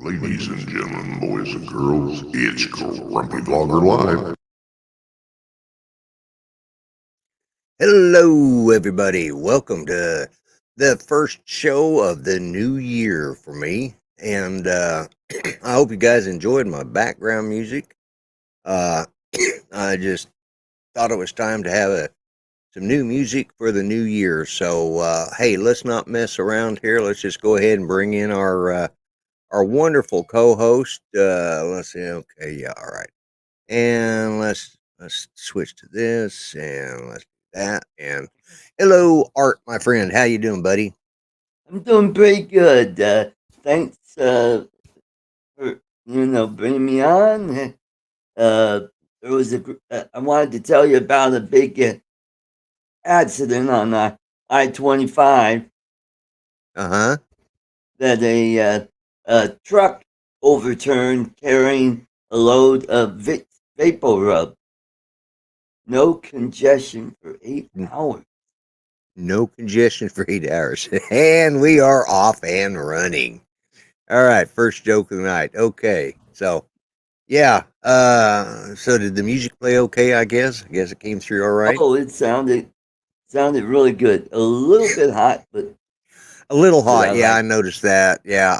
Ladies and gentlemen, boys and girls, it's Grumpy Vlogger Live. Hello, everybody. Welcome to the first show of the new year for me. And I hope you guys enjoyed my background music. I just thought it was time to have some new music for the new year. So, hey, let's not mess around here. Let's just go ahead and bring in our wonderful co-host. Let's see. Okay, yeah, all right. And let's switch to this, and let's do that. And hello, Art, my friend. How you doing, buddy? I'm doing pretty good. Thanks for bringing me on. There was I wanted to tell you about a big accident on I-25. Uh-huh. That a truck overturned carrying a load of vapor rub. No congestion for 8 hours. No congestion for 8 hours. And we are off and running. All right, first joke of the night. Okay, so, yeah. So did the music play okay, I guess? I guess it came through all right? Oh, it sounded really good. A little bit hot, but... A little hot, yeah, I noticed that. Yeah,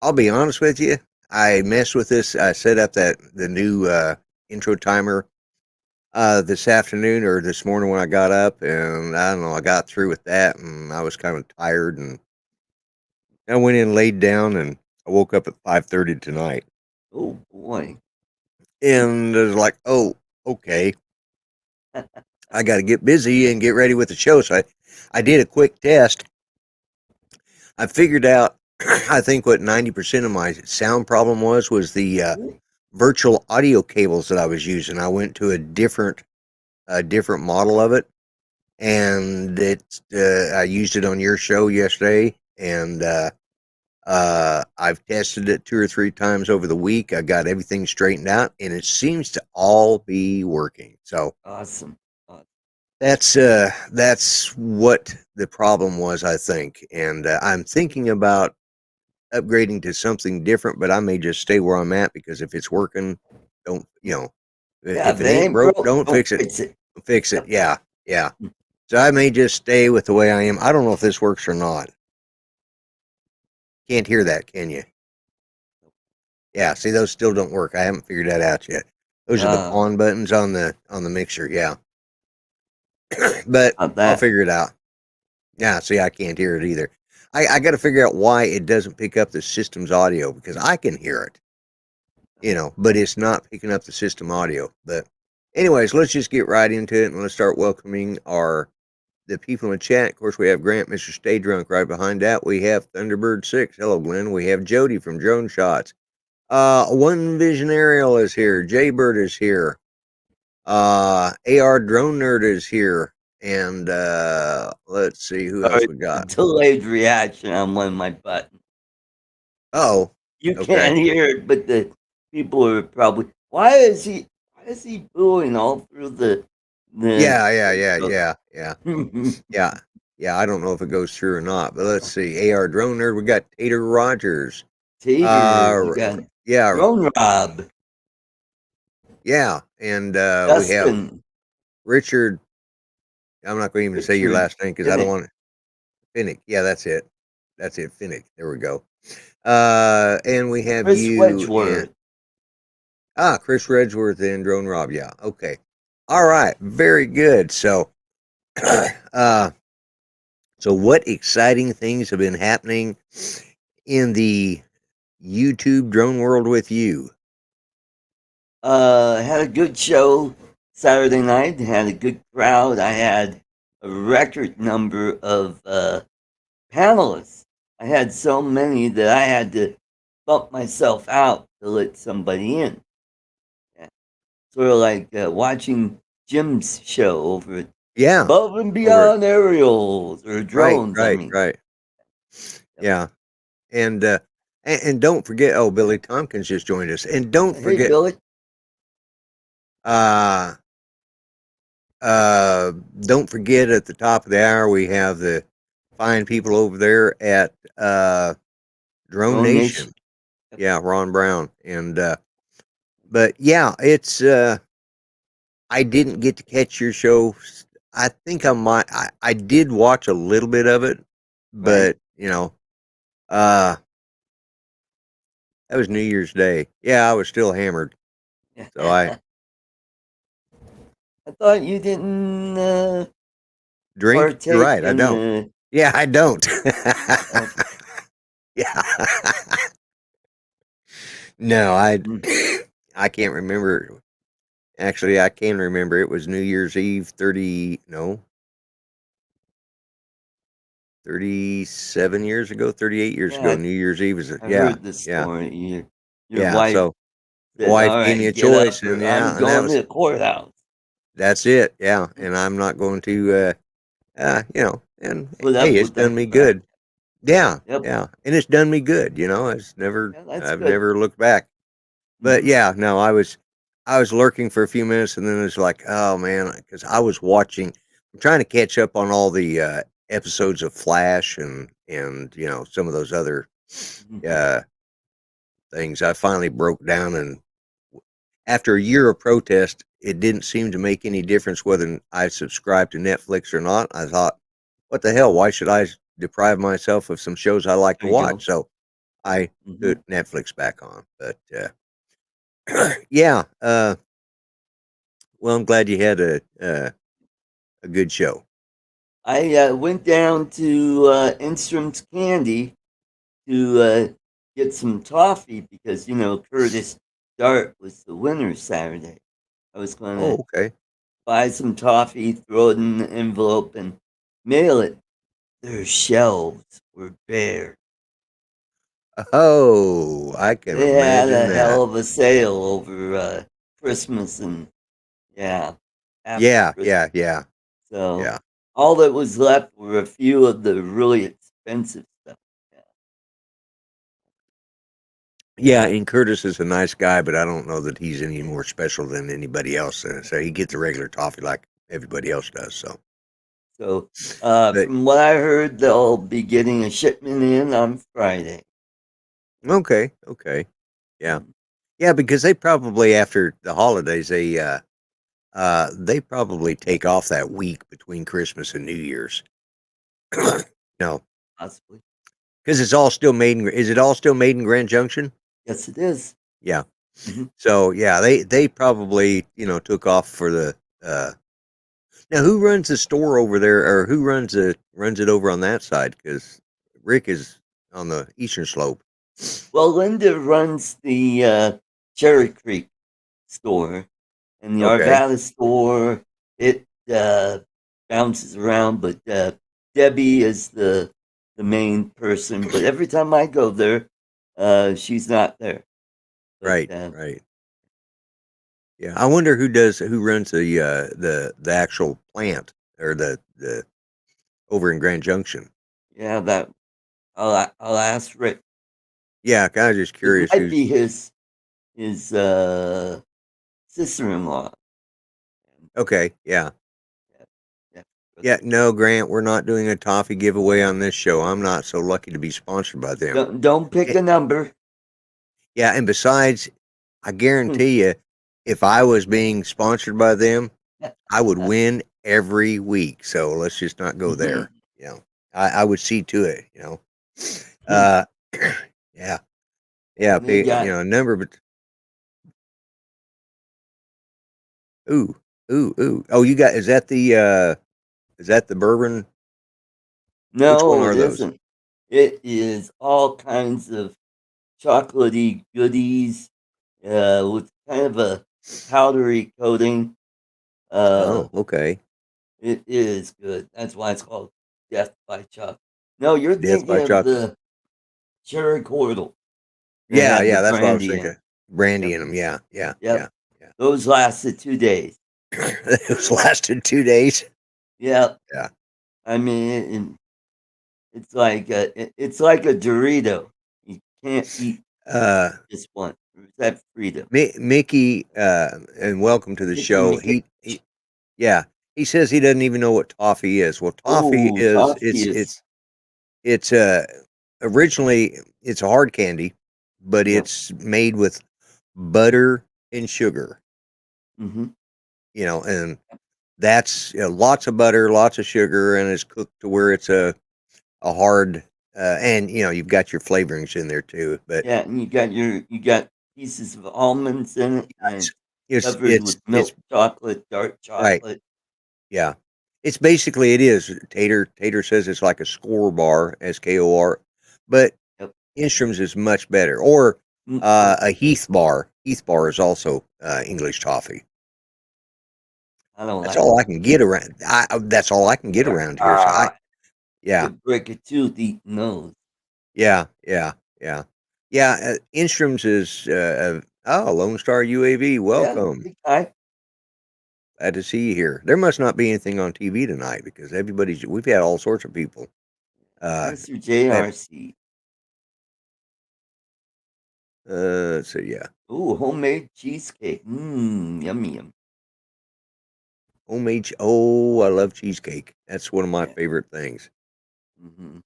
I'll be honest with you. I messed with this. I set up the new intro timer this afternoon or this morning when I got up, and I don't know, I got through with that, and I was kind of tired, and I went in, laid down, and I woke up at 5:30 tonight. Oh boy! And I was like, oh, okay. I got to get busy and get ready with the show. So I did a quick test. I figured out, I think what 90% of my sound problem was the virtual audio cables that I was using. I went to a different model of it, and I used it on your show yesterday, and I've tested it 2 or 3 times over the week. I got everything straightened out, and it seems to all be working. So awesome. That's what the problem was, I think, and I'm thinking about upgrading to something different, but I may just stay where I'm at, because if it's working, don't, if it ain't broke, don't fix it. Fix it. Yeah. So I may just stay with the way I am. I don't know if this works or not. Can't hear that, can you? Yeah, see, those still don't work. I haven't figured that out yet. Those are the on buttons on the mixer. Yeah. But About I'll that. figure it out. Yeah, see, I can't hear it either. I got to figure out why it doesn't pick up the system's audio, because I can hear it, but it's not picking up the system audio. But anyways, let's just get right into it and let's start welcoming the people in the chat. Of course, we have Grant, Mr. Stay Drunk. Right behind that, we have Thunderbird 6. Hello, Glenn. We have Jody from Drone Shots. One Vision Aerial is here. Jaybird is here. AR Drone Nerd is here. And let's see who else we got. Delayed reaction on one of my buttons. Oh, You okay. can't hear it, but the people are probably. Why is he booing all through the? Yeah. I don't know if it goes through or not, but let's see. AR Drone Nerd. We got Tater Rogers. Tater, you got Yeah, Drone Rob. yeah, and we have Justin. Richard. I'm not going to even say your Richard last name because I don't want to. Finnick. Yeah, that's it. Finnick. There we go. And we have Chris you Wedgeworth. and Chris Wedgeworth and Drone Rob. Yeah. Okay. All right. Very good. So, so what exciting things have been happening in the YouTube drone world with you? Had a good show Saturday night. Had a good crowd. I had a record number of panelists. I had so many that I had to bump myself out to let somebody in. Yeah. Sort of like watching Jim's show over at Yeah. Above and Beyond Aerials or Drones. Right. Yeah. And don't forget, Billy Tompkins just joined us. And don't forget, hey, Billy. Don't forget at the top of the hour we have the fine people over there at Drone Nation. Yep. Yeah, Ron Brown. And but yeah, it's I didn't get to catch your show. I think I did watch a little bit of it, but that was New Year's Day. Yeah, I was still hammered. So I thought you didn't drink. You're right, I don't. Yeah, I don't. Yeah. No, I can't remember. Actually, I can remember it was New Year's Eve 37 years ago, 38 years ago. New Year's Eve is I heard this story. Your wife so said, wife gave me a choice, and I'm going to the courthouse. That's it, yeah. And I'm not going to and hey, it's done me good. Yeah, yeah. And it's done me good, I've never looked back. But yeah, no, I was lurking for a few minutes, and then it's like, oh man, because I'm trying to catch up on all the episodes of Flash and some of those other things. I finally broke down, and after a year of protest, it didn't seem to make any difference whether I subscribed to Netflix or not. I thought, what the hell? Why should I deprive myself of some shows I like to watch? So I put Netflix back on. But yeah, well, I'm glad you had a good show. I went down to Instrum's Candy to get some toffee because Curtis Dart was the winner Saturday. I was going to buy some toffee, throw it in an envelope, and mail it. Their shelves were bare. Oh, I can imagine that. They had a hell of a sale over Christmas and Yeah. So all that was left were a few of the really expensive stuff. Yeah, and Curtis is a nice guy, but I don't know that he's any more special than anybody else. So he gets a regular toffee like everybody else does. So from what I heard, they'll be getting a shipment in on Friday. Okay. Yeah. Yeah, because they probably, after the holidays, they probably take off that week between Christmas and New Year's. No. Possibly. Because is it all still made in Grand Junction? Yes, it is. Yeah. So yeah, they probably took off for the Now, who runs the store over there, or who runs it over on that side? Because Rick is on the eastern slope. Well, Linda runs the Cherry Creek store, and the Okay, Arvada store. It bounces around, but Debbie is the main person. But every time I go there, she's not there. But right, right. Yeah, I wonder who runs the actual plant or the over in Grand Junction. yeah, that I'll ask Rick. Yeah, kind of just It curious might who's. be his sister-in-law. Okay, yeah. Yeah, yeah. Yeah, no, Grant, we're not doing a toffee giveaway on this show. I'm not so lucky to be sponsored by them. Don't pick It, a number. yeah, and besides, I guarantee you, if I was being sponsored by them, I would win every week. So let's just not go there. You know, I would see to it. You know, uh, yeah, yeah, They got a number, but ooh, ooh, ooh. Oh, you got is that the bourbon? Which one no, are it those? isn't. It is all kinds of chocolatey goodies with kind of a powdery coating. Oh, Uh, okay. it is good. That's why it's called Death by Chocolate. No, you're Death thinking by of chocolate. the cherry cordial that Yeah, had the yeah, that's what I was brandy in thinking. it. Brandy Yep, in them. Yeah, yeah, yep. yeah, yeah. Those lasted 2 days. It was lasted 2 days. Yep. Yeah. I mean, it's like a Dorito. You can't eat Uh, just one. Is that freedom? Mickey, and welcome to the Mickey show. Mickey. Yeah, he says he doesn't even know what toffee is. Well, toffee Oh, is toffee is. it's originally it's a hard candy, but Yep. it's made with butter and sugar. Mm-hmm. You know, and that's lots of butter, lots of sugar, and it's cooked to where it's a hard. And you've got your flavorings in there too, but Yeah, and you got pieces of almonds in it, and it's covered it's with it's milk chocolate, dark right. chocolate. Yeah. It's basically it is. Tater says it's like a score bar, SKOR, but Yep. Instrum's is much better. Or Mm, a Heath bar. Heath bar is also English toffee. I don't That's like all I it. can get around. That's all I can get around here. So yeah, Could break a tooth eating those. yeah, yeah, yeah, yeah. Instrum's is Lone Star UAV. Yeah, Welcome. big guy. Glad to see you here. There must not be anything on TV tonight because we've had all sorts of people. Uh, Mr. that JRC. so yeah, Ooh, homemade cheesecake. Mmm, yummy, yum. homemade. Oh, I love cheesecake. That's one of my Yeah. favorite things. Mm-hmm.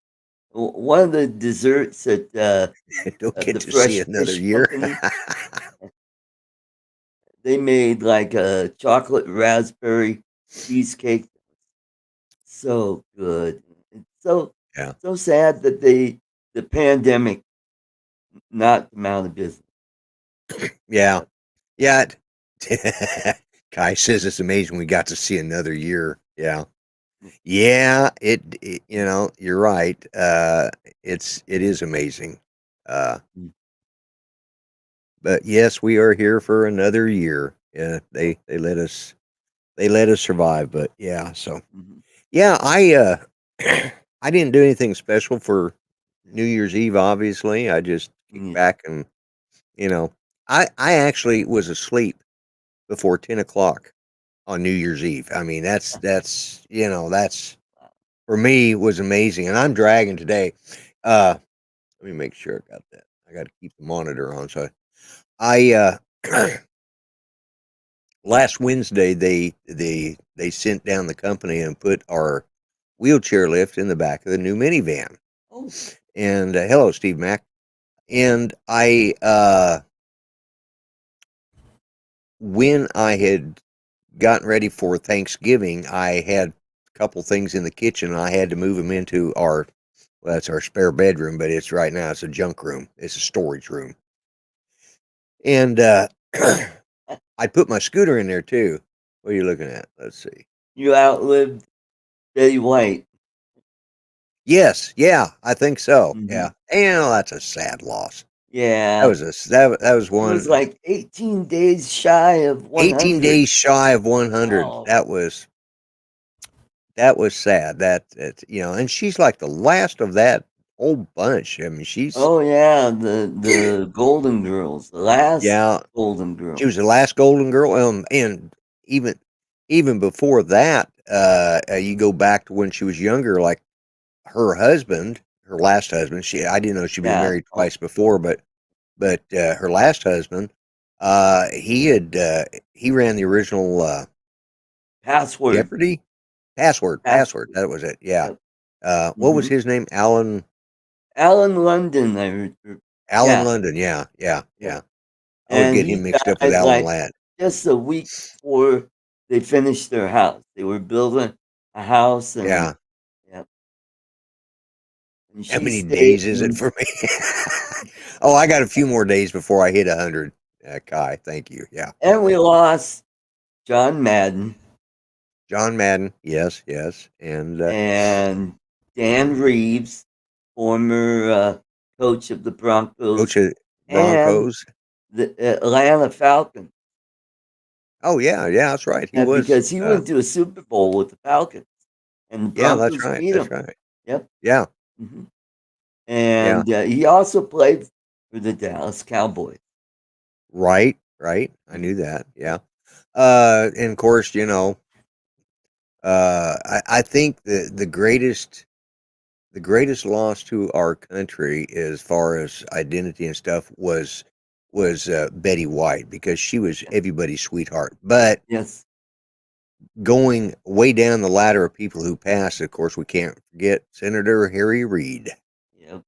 One of the desserts Don't at get the to see Fresh another Fish year. Company, they made like a chocolate raspberry cheesecake. So good. It's Yeah, so sad that the pandemic knocked them out of business. yeah, But, yeah. Kai says it's amazing we got to see another year. Yeah, yeah. You're right. It is amazing. Uh, mm, but yes, we are here for another year. Yeah, they let us survive. But yeah, so mhm, yeah, I didn't do anything special for New Year's Eve. Obviously, I just kicked yeah. back and you know, I actually was asleep before 10 o'clock on New Year's Eve. I mean, that's for me was amazing, and I'm dragging today. Let me make sure I got that. I got to keep the monitor on. So last Wednesday they sent down the company and put our wheelchair lift in the back of the new minivan. Oh, And hello, Steve Mack. And when I had gotten ready for Thanksgiving, I had a couple things in the kitchen. I had to move them into well, it's our spare bedroom, but it's right now it's a junk room. It's a storage room. And I put my scooter in there too. What are you looking at? Let's see. you outlived Betty White. Yes, yeah, I think so. Hmm. Yeah, and that's a sad loss. That Yeah, was that was he was one like 18 days shy of 18 100. days shy of 100. Oh, That was sad. And she's like the last of that whole bunch. I mean, oh yeah, the Golden Girls, the last yeah, Golden she Girl. was the last Golden Girl. And even even before that, you go back to when she was younger, like her husband, her last husband. I didn't know she'd been Yeah, married twice before, but her last husband, he ran the original Password, Jeopardy password. password. That was it. Yeah. Yep. What was Hmm. his name? Alan Alan London, I heard. Alan Yeah, London. Yeah, yeah, yep. yeah. I always And get he him mixed up with died Alan like Ladd. just a week before they finished their house. They were building a house, and Yeah. yeah, and How she many stayed. days is it for me? Oh, I got a few more days before I hit 100. Kai, thank you. Yeah. And we lost John Madden John Madden. Yes, yes. And and Dan Reeves, former coach of the coach Broncos, of and Broncos. the Atlanta Falcons. Oh, yeah, yeah, that's right. He Yeah, was. because he went to a Super Bowl with the Falcons, and the Yeah, that's Broncos right. beat That's him. right. Yep. Yeah, Hmm. yeah. And he also played for the Dallas Cowboys. Right, right. I Mhm. knew that. Yeah. And of course, I think the greatest loss to our country as far as identity and stuff was Betty White, because she was everybody's sweetheart. But Yes. going way down the ladder of people who passed, of course, we can't forget Senator Harry Reid. Yep.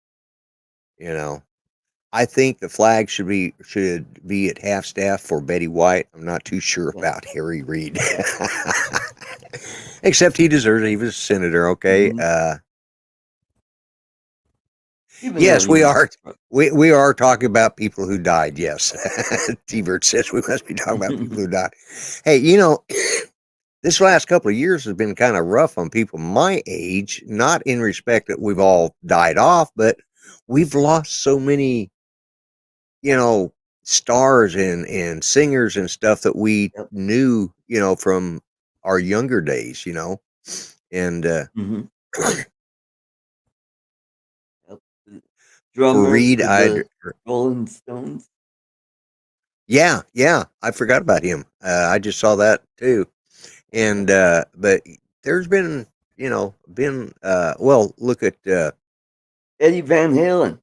You know, I think the flag should be at half staff for Betty White. I'm not too sure Yeah. about Harry Reid, Yeah. except he deserves it. He was a senator. Okay. Hmm. Even though Yes, he we was. are. We are talking about people who died. Yes, T-Bird says we must be talking about people who died. Hey, this last couple of years has been kind of rough on people my age. Not in respect that we've all died off, but we've lost so many, you know, stars and singers and stuff that we Yep. knew, from our younger days. And Hmm. Yep. The for drummer Reed, for the Rolling Stones. yeah, yeah, I forgot about him. I just saw that too. Yep. And but there's well, look at Eddie Van Halen.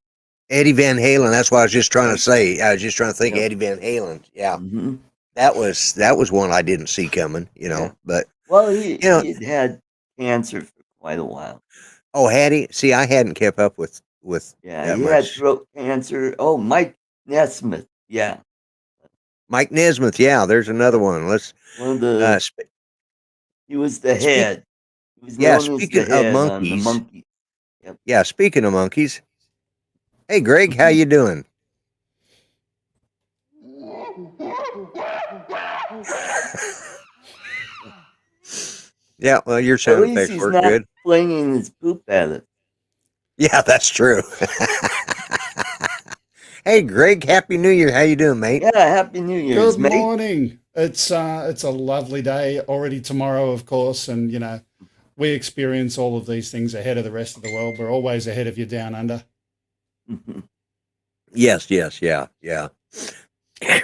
Eddie Van Halen. That's what I was just trying to Yep. say. I was just trying to think of Yep. Eddie Van Halen. Yeah, Hmm. that was one I didn't see coming. Yeah. But Well, you know, he had had cancer for quite a while. oh, had he? See, I hadn't kept up with Yeah, that he had much. throat cancer. Oh, Mike Nesmith. Yeah, Mike Nesmith. Yeah, there's another yep. one. Let's One of uh, the. sp- He was the speak. head. He was Yeah, known as the speaking of head on the monkeys. Monkees. Yep. Yeah, speaking of monkeys. Hey, Greg, how you doing? Yeah, well, your At sound least effects he's work not good. flinging his poop at it. Yeah, that's true. Hey, Greg, Happy New Year. How you doing, mate? Yeah, Happy New Year's, Good mate. morning. It's a lovely day already tomorrow, of course, and we experience all of these things ahead of the rest of the world. We're always ahead of you down under. Yes, yes, yeah, yeah,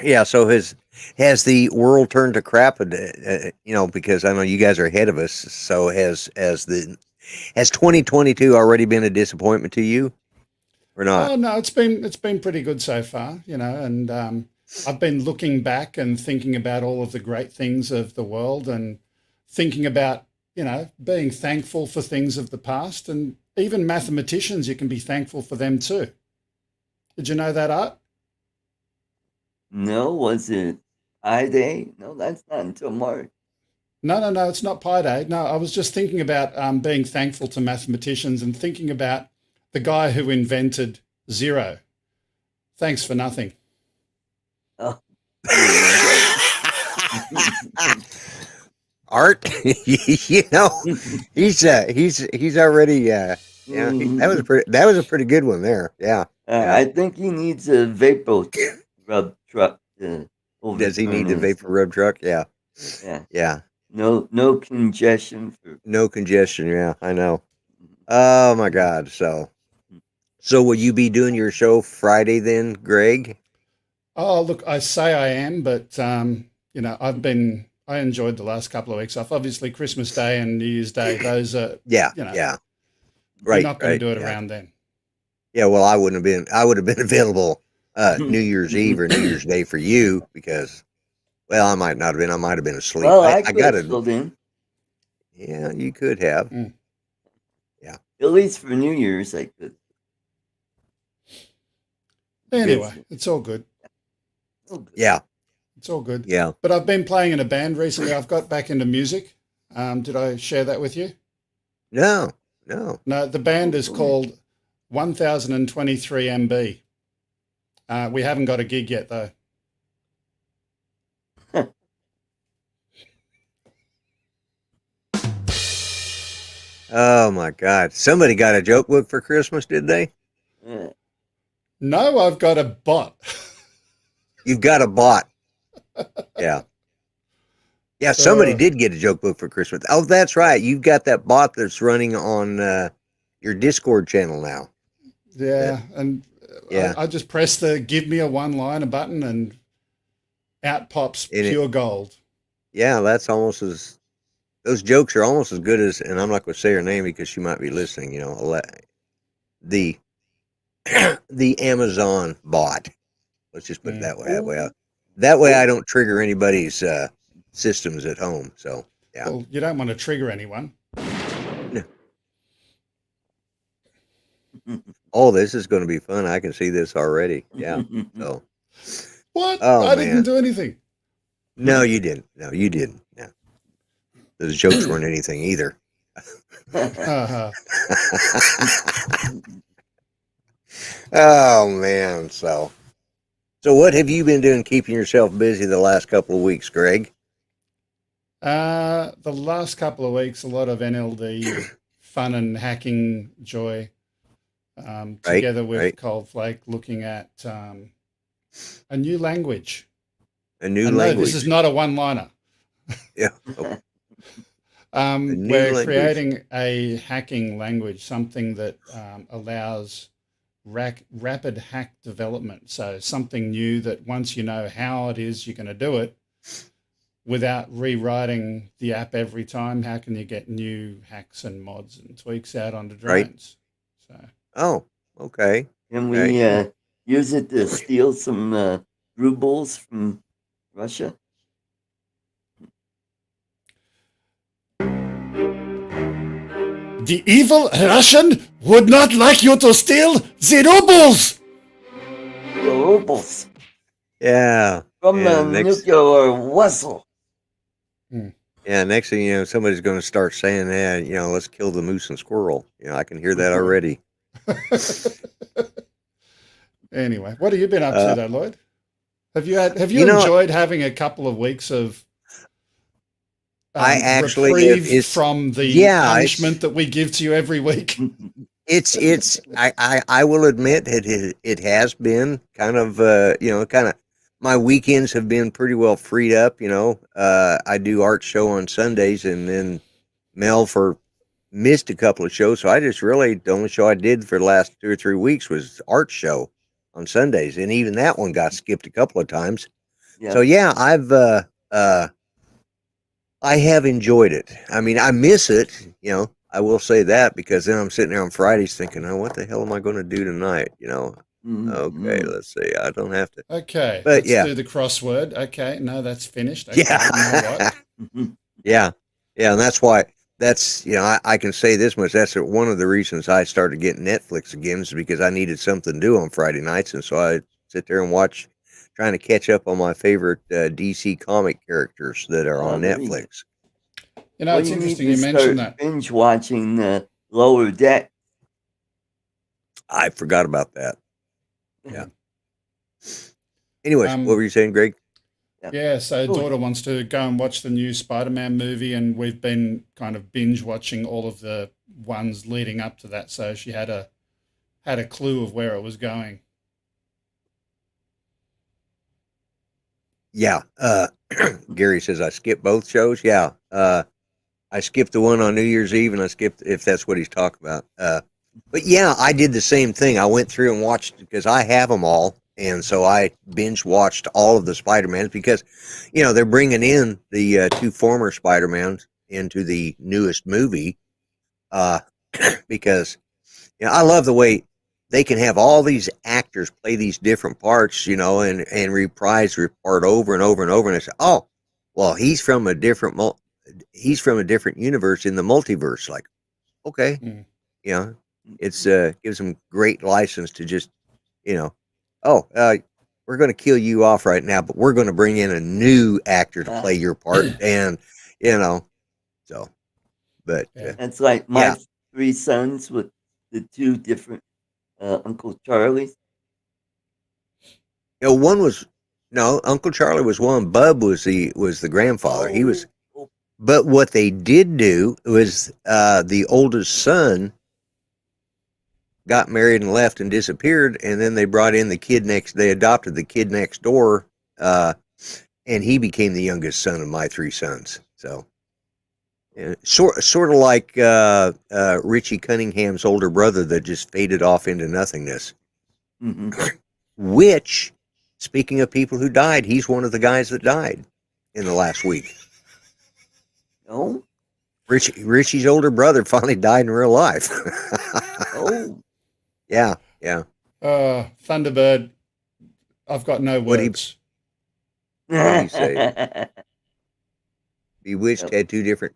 yeah. So has the world turned to crap? Because I know you guys are ahead of us. So has 2022 already been a disappointment to you or not? Oh no, it's been pretty good so far, and I've been looking back and thinking about all of the great things of the world and thinking about being thankful for things of the past, and even mathematicians, you can be thankful for them too. Did you know that, Art? No, was it I Day? No, that's not until March. No, no, no, it's not Pi Day. No, I was just thinking about being thankful to mathematicians and thinking about the guy who invented zero. Thanks for nothing. Oh, there you go. Art, he's already yeah. That was a pretty good one there. Yeah. I think he needs a vapor rub truck to Does he need overturn the his. vapor rub truck? Yeah. Yeah. Yeah. No congestion for. No congestion. Yeah, I know. Oh my God. So will you be doing your show Friday then, Greg? Oh, look, I say I am, but I enjoyed the last couple of weeks off. Obviously, Christmas Day and New Year's Day, those are, Yeah. you know, Yeah. you're Right. not going to Right. do it Yeah. around then. Yeah. Well, I would have been available New Year's Eve or New Year's Day for you because, well, I might not have been. I might have been asleep. Well, I I could got have to. filled in. Yeah, you could have. Mm. Yeah. At least for New Year's, I could. Anyway, it's all good. Oh, good. Yeah. It's all good. Yeah. But I've been playing in a band recently. I've got back into music. Did I share that with you? No. No. No, the band is called 1023 MB. We haven't got a gig yet, though. Oh my God! Somebody got a joke book for Christmas, did they? Yeah. No, I've got a bot. You've got a bot. Yeah. Yeah, somebody did get a joke book for Christmas. Oh, that's right. You've got that bot that's running on your Discord channel now. Yeah, and Yeah. I just press the give me a one-liner button and out pops pure gold. Yeah, that's almost as those jokes are almost as good as, and I'm not going to say her name because she might be listening. You know, the the Amazon bot. Let's just put it that way. That way, I don't trigger anybody's systems at home. So yeah. Well, you don't want to trigger anyone. No. Oh, this is going to be fun. I can see this already. Yeah. So. What? Oh, I man. didn't do anything. No, you didn't. No, you didn't. Yeah. Those jokes weren't anything either. Uh-huh. Oh man. So what have you been doing keeping yourself busy the last couple of weeks, Greg? The last couple of weeks, a lot of NLD fun and hacking joy. Together with Cold Flake, looking at a new language. A new and language. No, this is not a one-liner. Yeah. Okay. We're language. creating a hacking language, something that allows rapid hack development. So something new that once you know how it is you're going to do it, without rewriting the app every time, how can you get new hacks and mods and tweaks out onto drones? So. Oh, okay. Can we use it to steal some rubles from Russia? The evil Russian would not like you to steal the rubles. The rubles. Yeah. From the nuclear vessel. Yeah, next thing you know, somebody's going to start saying that, let's kill the moose and squirrel. I can hear that already. Anyway, what have you been up to though, Lloyd? Have you enjoyed having a couple of weeks of I actually reprieve from the punishment that we give to you every week? I will admit it has been kind of my weekends have been pretty well freed up. I do art show on Sundays, and then Mel missed a couple of shows, so I just really the only show I did for the last 2 or 3 weeks was art show on Sundays, and even that one got skipped a couple of times. Yeah. So yeah, I have enjoyed it. I mean, I miss it, I will say that, because then I'm sitting there on Fridays thinking, oh, what the hell am I going to do tonight? Okay, let's see. I don't have to. Okay, but let's do the crossword. Okay, no, that's finished. Okay, yeah. You know yeah. And that's why, I can say this much. That's one of the reasons I started getting Netflix again, is because I needed something to do on Friday nights. And so I sit there and trying to catch up on my favorite DC comic characters that are on Netflix. It's interesting you mentioned that. Binge watching Lower Deck. I forgot about that. Yeah. Anyways, what were you saying, Greg? Yeah, so Cool. daughter wants to go and watch the new Spider-Man movie, and we've been kind of binge watching all of the ones leading up to that, so she had a clue of where it was going. Yeah. Gary says I skipped both shows. Yeah. I skipped the one on New Year's Eve, and I skipped, if that's what he's talking about. But yeah, I did the same thing. I went through and watched, because I have them all, and so I binge watched all of the Spider-Mans, because they're bringing in the two former Spider-Mans into the newest movie, because I love the way they can have all these actors play these different parts, and reprise the part over and over and over, and I say, oh, well, he's from a different universe in the multiverse. Like, okay, Mm. it's gives them great license to just, oh, we're going to kill you off right now, but we're going to bring in a new actor to play your part, and so, but Yeah. It's like my Yeah. three sons with the two different Uncle Charlies. one was no Uncle Charlie was one. Bub was the grandfather. He was. Oh, But what they did do was the oldest son got married and left and disappeared, and then they brought in they adopted the kid next door, and he became the youngest son of my three sons. So, sort of like Richie Cunningham's older brother that just faded off into nothingness. mhm. Which, speaking of people who died, he's one of the guys that died in the last week. Oh, Richie's older brother finally died in real life. oh. Yeah. Thunderbird, I've got no What'd he- words. What'd he say? Bewitched had two different.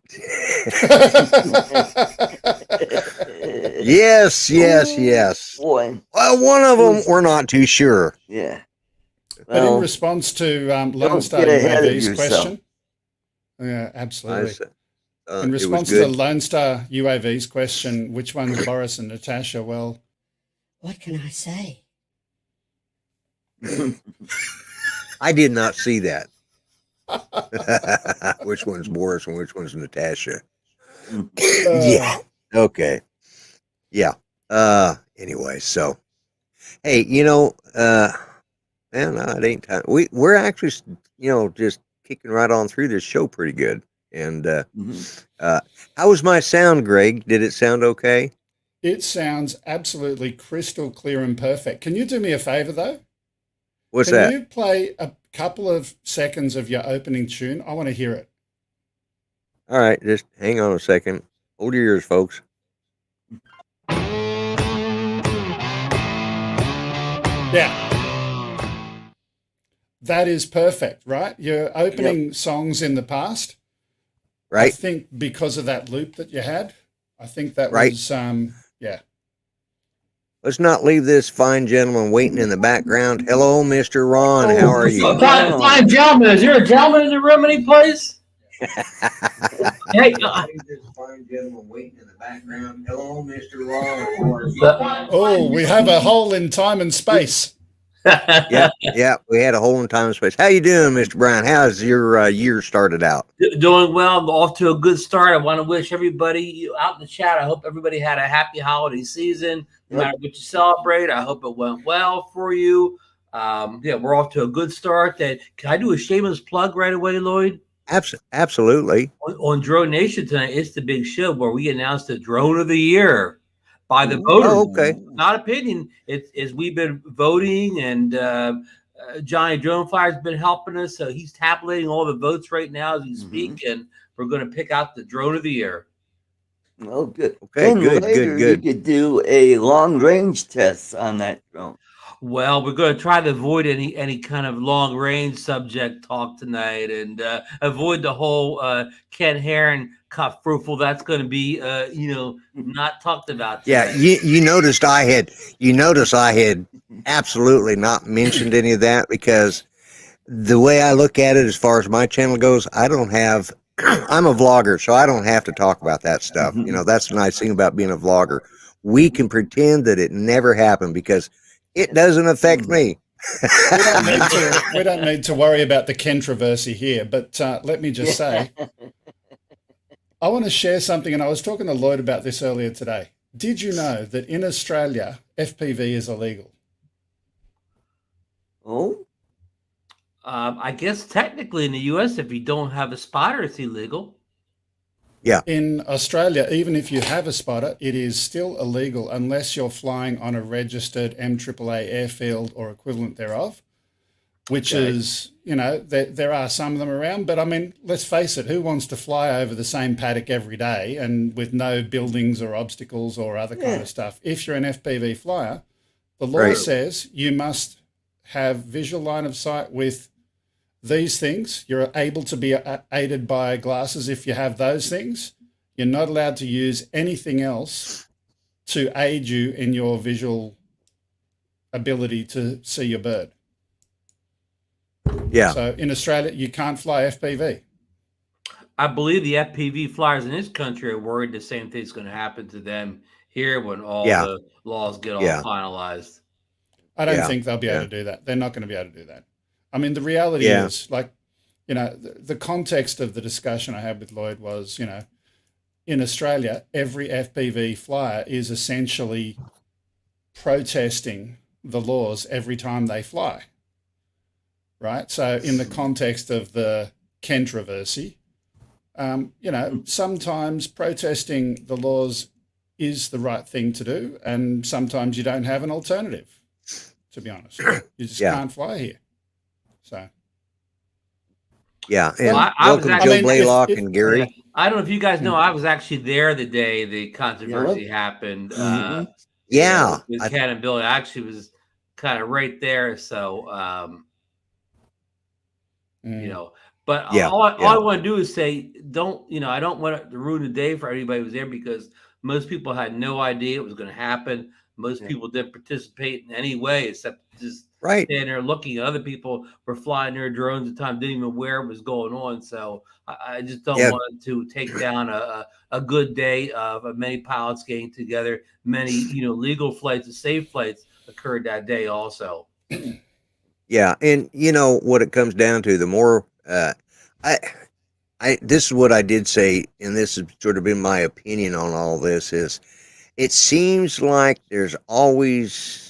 Yes. Boy, Well, one of them we're not too sure. yeah. But in Well, response to Lone Star get ahead of UAV's yourself. question, yeah, absolutely. In It was response to good. Lone Star UAV's question, which one's Boris and Natasha? Well, What can I say? I did not see that. Which one's Boris and which one's Natasha? Yeah. Okay. Yeah. Anyway, so hey, man, it ain't time. We're actually, just kicking right on through this show pretty good. And Mhm. how was my sound, Greg? Did it sound okay? it sounds absolutely crystal clear and perfect. Can you do me a favor, though? What's Can that? you play a couple of seconds of your opening tune? I want to hear it. All right, just hang on a second. Hold your ears, folks. Yeah. That is perfect, right? Your opening songs in the past, I Right? think because of that loop that you had, I think that Right. was, yeah. Let's not leave this fine gentleman waiting in the background. Hello, Mr. Ron. How are you? Oh, Fine, fine gentlemen. Is there a gentleman in the room any place? Hey, this fine gentleman waiting in the background. Hello, Mr. Ron. How are you? Oh, we have a hole in time and space. Yeah, we had a hole in time and space. How you doing, Mr. Brown? How's your year started out? Doing well. I'm off to a good start. I want to wish everybody out in the chat. I hope everybody had a happy holiday season. No matter what you celebrate, I hope it went well for you. Yeah, we're off to a good start. Can I do a shameless plug right away, Lloyd? Absolutely. On Drone Nation tonight, it's the big show where we announced the Drone of the Year by the voters. Oh, okay. Not opinion. It's we've been voting, and Johnny Dronefly's been helping us. So he's tabulating all the votes right now as we speak, and we're going to pick out the Drone of the Year. Oh, good. Okay, And good, later good. You could do a long range test on that drone. Well, we're going to try to avoid any kind of long range subject talk tonight, and avoid the whole Ken Heron cup fruitful. That's going to be not talked about Yeah, tonight. you noticed I had absolutely not mentioned any of that, because the way I look at it, as far as my channel goes, I'm a vlogger, so I don't have to talk about that stuff. That's the nice thing about being a vlogger. We can pretend that it never happened because it doesn't affect me. We don't need to worry about the controversy here, but let me just say, I want to share something, and I was talking to Lloyd about this earlier today. Did you know that in Australia, FPV is illegal? Oh, I guess technically in the U.S., if you don't have a spotter, it's illegal. In Australia, even if you have a spotter, it is still illegal unless you're flying on a registered MAAA airfield or equivalent thereof, which Okay. is, there are some of them around. But I mean, let's face it, who wants to fly over the same paddock every day and with no buildings or obstacles or other kind Yeah. of stuff? If you're an FPV flyer, the law Right. says you must have visual line of sight with these things. You're able to be aided by glasses if you have those things. You're not allowed to use anything else to aid you in your visual ability to see your bird. Yeah. So in Australia, you can't fly FPV. I believe the FPV flyers in this country are worried the same thing's going to happen to them here when all Yeah. the laws get all Yeah. finalized. I don't Yeah. think they'll be able Yeah. to do that. They're not going to be able to do that. I mean, the reality Yeah. is, like, the context of the discussion I had with Lloyd was, in Australia, every FPV flyer is essentially protesting the laws every time they fly, right? So in the context of the controversy, sometimes protesting the laws is the right thing to do, and sometimes you don't have an alternative, to be honest. You just Yeah. can't fly here. So, Yeah. And Well, I was welcome, actually- Joe I mean, Blaylock if- and Gary. Yeah. I don't know if you guys know, I was actually there the day the controversy happened. Mhm. Yeah. With Ken and Billy. I actually was kind of right there. So, but Yeah, all yeah. I want to do is say, I don't want to ruin the day for anybody who was there, because most people had no idea it was going to happen. Most Yeah. people didn't participate in any way except just Right. standing there looking. Other people were flying their drones at the time, didn't even know where it was going on. So I just don't Yeah. want to take down a good day of many pilots getting together. Many legal flights and safe flights occurred that day also. Yeah, and what it comes down to, the more this is what I did say, and this has sort of been my opinion on all this, is it seems like there's always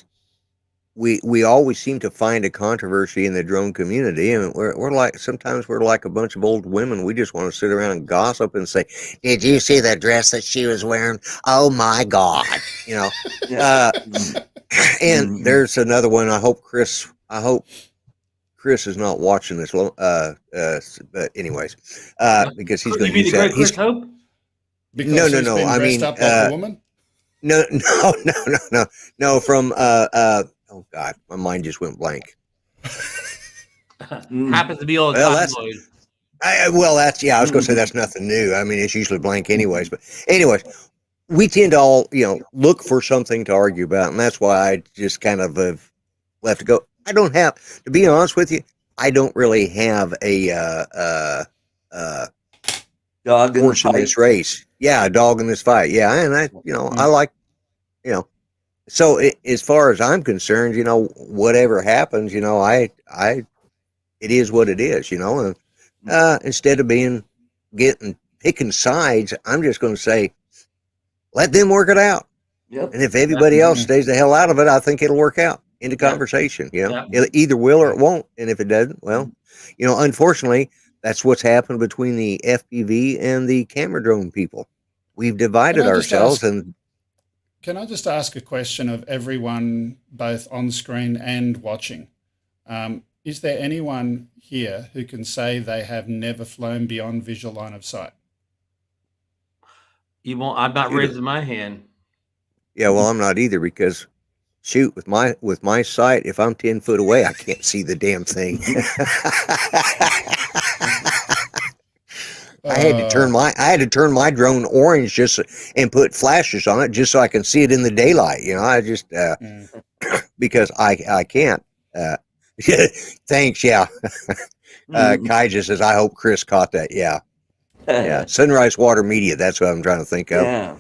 we always seem to find a controversy in the drone community, and we're like, sometimes we're like a bunch of old women. We just want to sit around and gossip and say, "Did you see the dress that she was wearing? Oh my God!" Yeah. And there's another one. I hope Chris is not watching this. But anyways, because he's You going to mean use the that. great Chris Hope? because No, he's no. been I dressed mean, up like a woman. No. From oh God, my mind just went blank. Happens to be all the Well, time, that's- Lloyd. I was going to say that's nothing new. I mean, it's usually blank anyways. But anyways, we tend to all look for something to argue about, and that's why I just kind of have left to go. I don't have, to be honest with you, I don't really have a Dog in the horse in fight. this race. Yeah, a dog in this fight. Yeah, and I like, So as far as I'm concerned, whatever happens, it is what it is, and instead of picking sides, I'm just going to say, let them work it out. Yep. And if everybody else stays the hell out of it, I think it'll work out into conversation. It either will or it won't. And if it doesn't, well, unfortunately, that's what's happened between the FPV and the camera drone people. We've divided ourselves. And can I just ask a question of everyone, both on screen and watching? Is there anyone here who can say they have never flown beyond visual line of sight? You won't. I'm not raising my hand. yeah, well, I'm not either, because shoot, with my sight, if I'm 10 foot away, I can't see the damn thing. I had to turn my drone orange and put flashes on it just so I can see it in the daylight. I just because I can't. Thanks. Yeah. Kai just says, I hope Chris caught that. Yeah. Yeah. Sunrise Water Media. That's what I'm trying to think of. Yeah.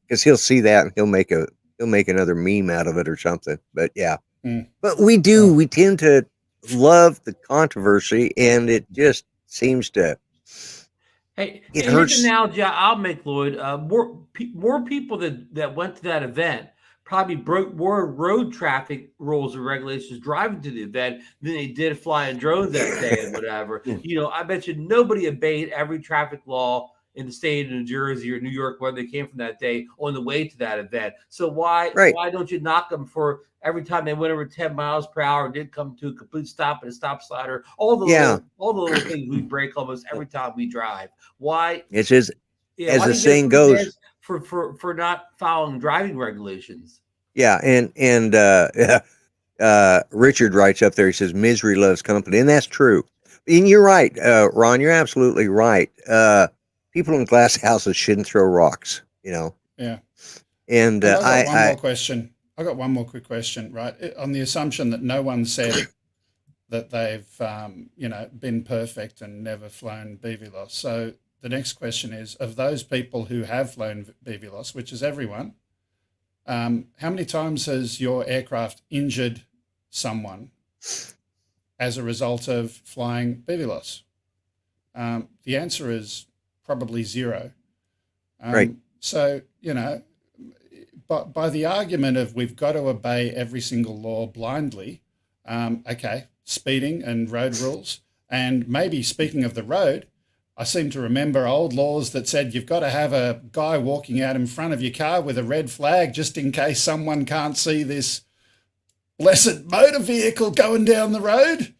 Because he'll see that and he'll make another meme out of it or something. But yeah. But we tend to love the controversy, and it just seems to. Hey, It here's hurts. an analogy I'll make, Lloyd. More people that went to that event probably broke more road traffic rules and regulations driving to the event than they did flying drones that day and whatever. I bet you nobody obeyed every traffic law in the state of New Jersey or New York, where they came from that day on the way to that event. So why don't you knock them for every time they went over 10 miles per hour, did come to a complete stop at a stop sign, or all the little things we break almost every time we drive? Why? It's just as why the do you get saying goes. for not following driving regulations? Yeah, and Richard writes up there. He says misery loves company, and that's true. And you're right, Ron. You're absolutely right. People in glass houses shouldn't throw rocks. Yeah. And I got one more question. I got one more quick question. Right, on the assumption that no one said that they've been perfect and never flown BVLOS. So the next question is, of those people who have flown BVLOS, which is everyone, how many times has your aircraft injured someone as a result of flying BVLOS? The answer is probably zero. Right. So, but by the argument of we've got to obey every single law blindly, speeding and road rules, and maybe speaking of the road, I seem to remember old laws that said you've got to have a guy walking out in front of your car with a red flag just in case someone can't see this blessed motor vehicle going down the road.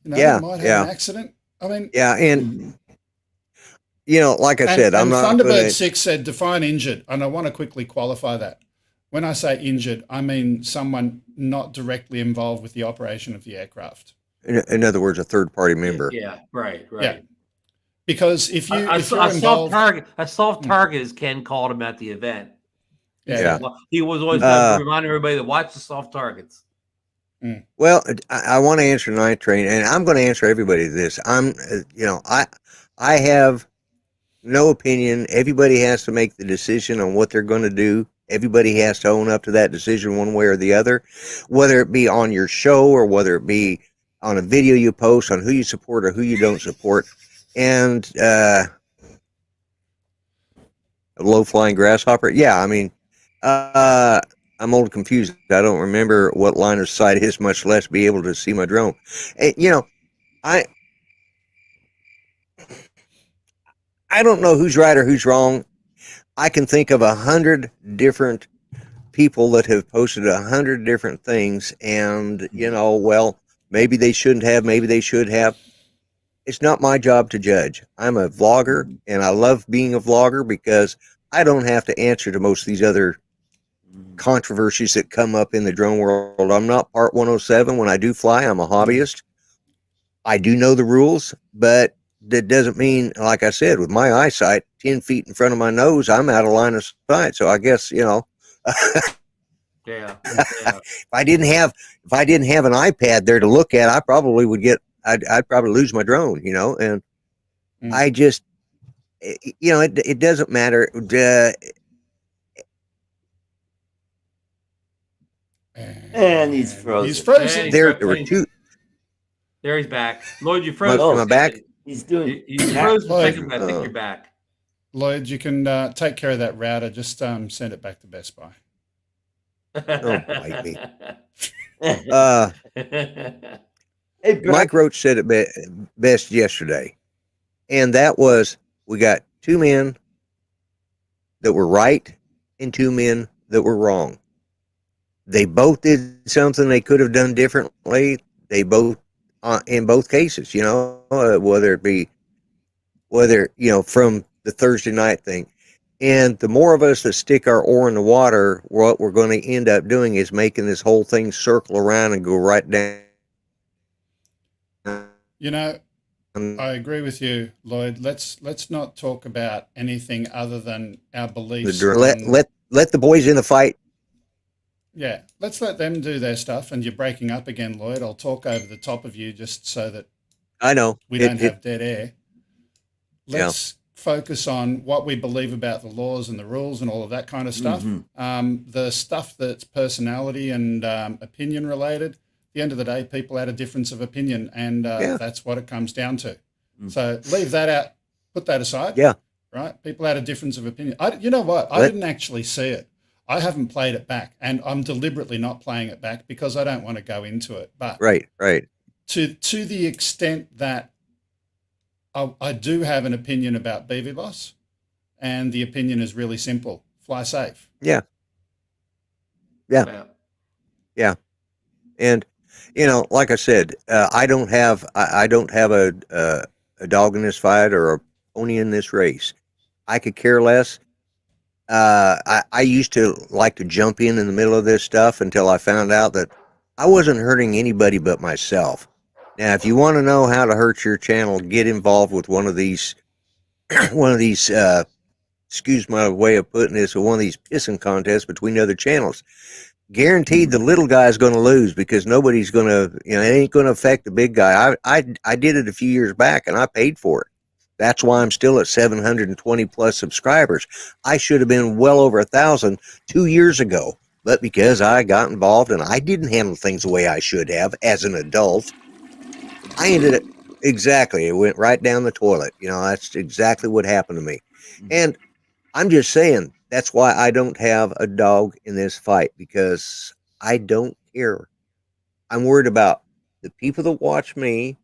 Might have an accident. I mean, and like I said, I'm not. Thunderbird 6 said define injured, and I want to quickly qualify that. When I say injured, I mean someone not directly involved with the operation of the aircraft. In other words, a third-party member. Yeah, right. Yeah. Because if you're involved, a soft target, as Ken called him at the event. Yeah. He was always reminding everybody to watch the soft targets. Well, I want to answer Night Train, and I'm going to answer everybody this. I have no opinion. Everybody has to make the decision on what they're going to do. Everybody has to own up to that decision one way or the other, whether it be on your show or whether it be on a video you post on who you support or who you don't support. And a low-flying grasshopper. Yeah, I mean, I'm old confused. I don't remember what line of sight is, much less be able to see my drone. And, I don't know who's right or who's wrong. I can think of 100 different people that have posted 100 different things, and maybe they shouldn't have, maybe they should have. It's not my job to judge. I'm a vlogger, and I love being a vlogger because I don't have to answer to most of these other controversies that come up in the drone world. I'm not Part 107 when I do fly. I'm a hobbyist. I do know the rules, but that doesn't mean, like I said, with my eyesight 10 feet in front of my nose, I'm out of line of sight. So I guess, Yeah. if I didn't have an iPad there to look at, I probably would I'd probably lose my drone, and I just, it doesn't matter. And he's frozen. He's frozen. There were two. There he's back. Lloyd, you froze. Am I back? He's doing. You froze for a second, but I think you're back. Lloyd, you can take care of that router. Just send it back to Best Buy. Don't bite me. Hey, Mike Roach said it best yesterday, and that was, we got two men that were right and two men that were wrong. They both did something they could have done differently. They both, in both cases, whether it be, from the Thursday night thing. And the more of us that stick our oar in the water, what we're going to end up doing is making this whole thing circle around and go right down. I agree with you, Lloyd. Let's not talk about anything other than our beliefs. Let the boys in the fight. Yeah, let's let them do their stuff. And you're breaking up again, Lloyd. I'll talk over the top of you just so that I know we don't have dead air. Let's focus on what we believe about the laws and the rules and all of that kind of stuff. The stuff that's personality and opinion related, at the end of the day, people had a difference of opinion, and that's what it comes down to. So leave that out, put that aside. Yeah. Right? People had a difference of opinion. You know what? I didn't actually see it. I haven't played it back, and I'm deliberately not playing it back because I don't want to go into it. But right. To the extent that I do have an opinion about BV loss, and the opinion is really simple: fly safe. Yeah. And like I said, I don't have a dog in this fight or a pony in this race. I could care less. I used to like to jump in the middle of this stuff until I found out that I wasn't hurting anybody but myself. Now, if you want to know how to hurt your channel, get involved with one of these, excuse my way of putting this, one of these pissing contests between other channels. Guaranteed the little guy's going to lose because nobody's going to, it ain't going to affect the big guy. I did it a few years back and I paid for it. That's why I'm still at 720 plus subscribers. I should have been well over 1,000 2 years ago, but because I got involved and I didn't handle things the way I should have as an adult, I ended up, exactly, it went right down the toilet. That's exactly what happened to me. And I'm just saying, that's why I don't have a dog in this fight, because I don't care. I'm worried about the people that watch me.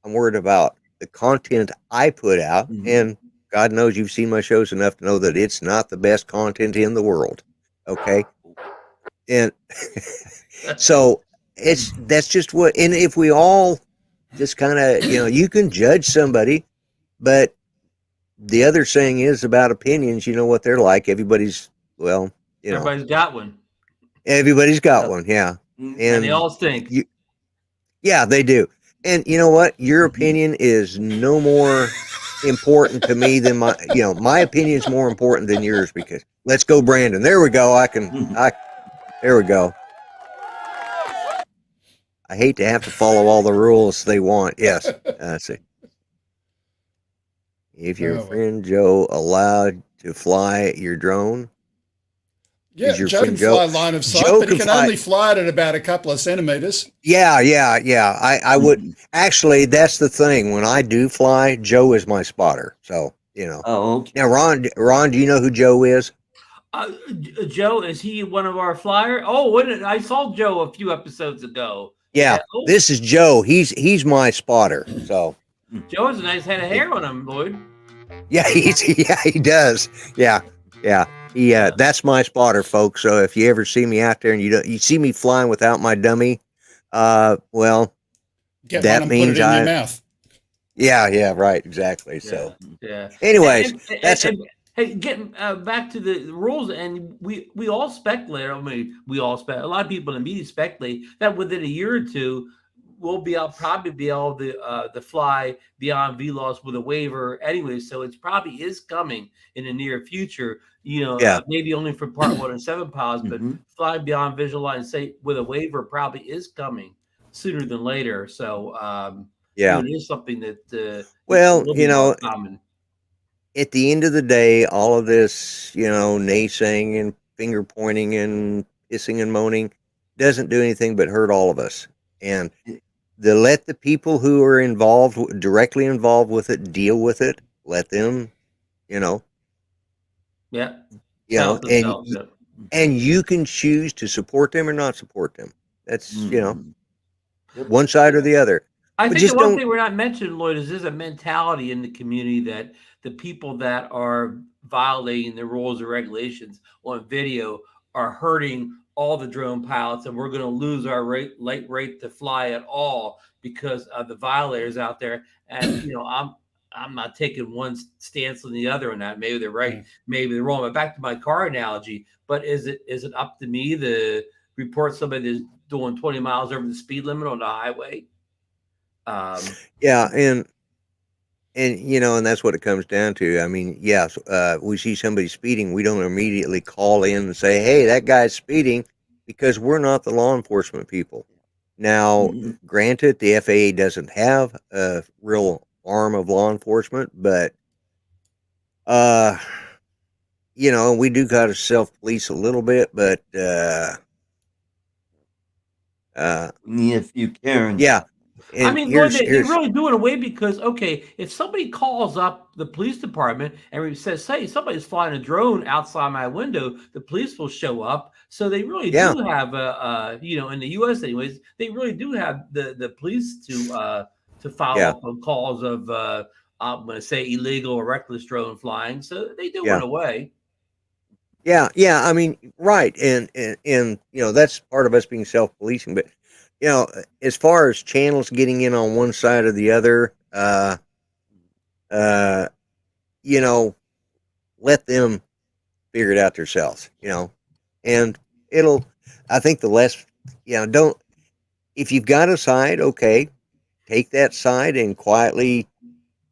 I'm worried about the content I put out. And God knows you've seen my shows enough to know that it's not the best content in the world. Okay. And so that's just what, and if we all just kind of, you can judge somebody, but the other saying is about opinions, you know what they're like. Everybody's, everybody's got one. Everybody's got one. Yeah. And they all stink. Yeah, they do. And you know what? Your opinion is no more important to me than my opinion is more important than yours, because let's go, Brandon. There we go. There we go. I hate to have to follow all the rules they want. Yes. Let's see. If your friend Joe allowed to fly your drone, yeah, Joe can fly line of sight, but he can only fly it at about a couple of centimeters. Yeah. I would actually. That's the thing. When I do fly, Joe is my spotter. So Oh, okay. Now, Ron, do you know who Joe is? Joe, is he one of our flyers? Oh, I saw Joe a few episodes ago. Yeah, this is Joe. He's my spotter. So Joe has a nice head of hair on him, Lloyd. Yeah, he does. Yeah. That's my spotter, folks. So if you ever see me out there and you see me flying without my dummy, well, get that one and means put it in your mouth. Yeah, right, exactly. Yeah, so, yeah. Anyways, hey, getting back to the rules, and we all speculate. I mean, we all speculate. A lot of people in the media speculate that within a year or two, we'll probably be able to fly beyond VLOS with a waiver anyway. So it probably is coming in the near future. Maybe only for Part 1 and 7 pilots, but flying beyond visual line say with a waiver probably is coming sooner than later. So it is something that common. At the end of the day, all of this, naysaying and finger pointing and pissing and moaning doesn't do anything but hurt all of us. And let the people who are directly involved with it, deal with it. Let them, and you can choose to support them or not support them. That's, one side or the other. I think the one thing we're not mentioning, Lloyd, is there's a mentality in the community that the people that are violating the rules and regulations on video are hurting all the drone pilots, and we're going to lose our light rate to fly at all because of the violators out there. And I'm not taking one stance on the other on that. Maybe they're right, maybe they're wrong. But back to my car analogy. But is it up to me to report somebody that's doing 20 miles over the speed limit on the highway? And that's what it comes down to. I mean, yes, we see somebody speeding, we don't immediately call in and say, hey, that guy's speeding, because we're not the law enforcement people. Now, granted, the FAA doesn't have a real arm of law enforcement, but You know, we do gotta self-police a little bit, but We need a few Karens. yeah. I And mean, Lloyd, they here's really do it away because, okay, if somebody calls up the police department and says, "Hey, somebody's flying a drone outside my window," the police will show up. So they really yeah, do have in the U.S. anyways, they really do have the police to follow yeah, up on calls of I'm going to say illegal or reckless drone flying. So they do yeah. in a way. Yeah, I mean, right, and you know that's part of us being self-policing. But you know, as far as channels getting in on one side or the other, uh, you know, let them figure it out themselves. You know, and it'll. I think the less, you know, don't if you've got a side, okay, take that side and quietly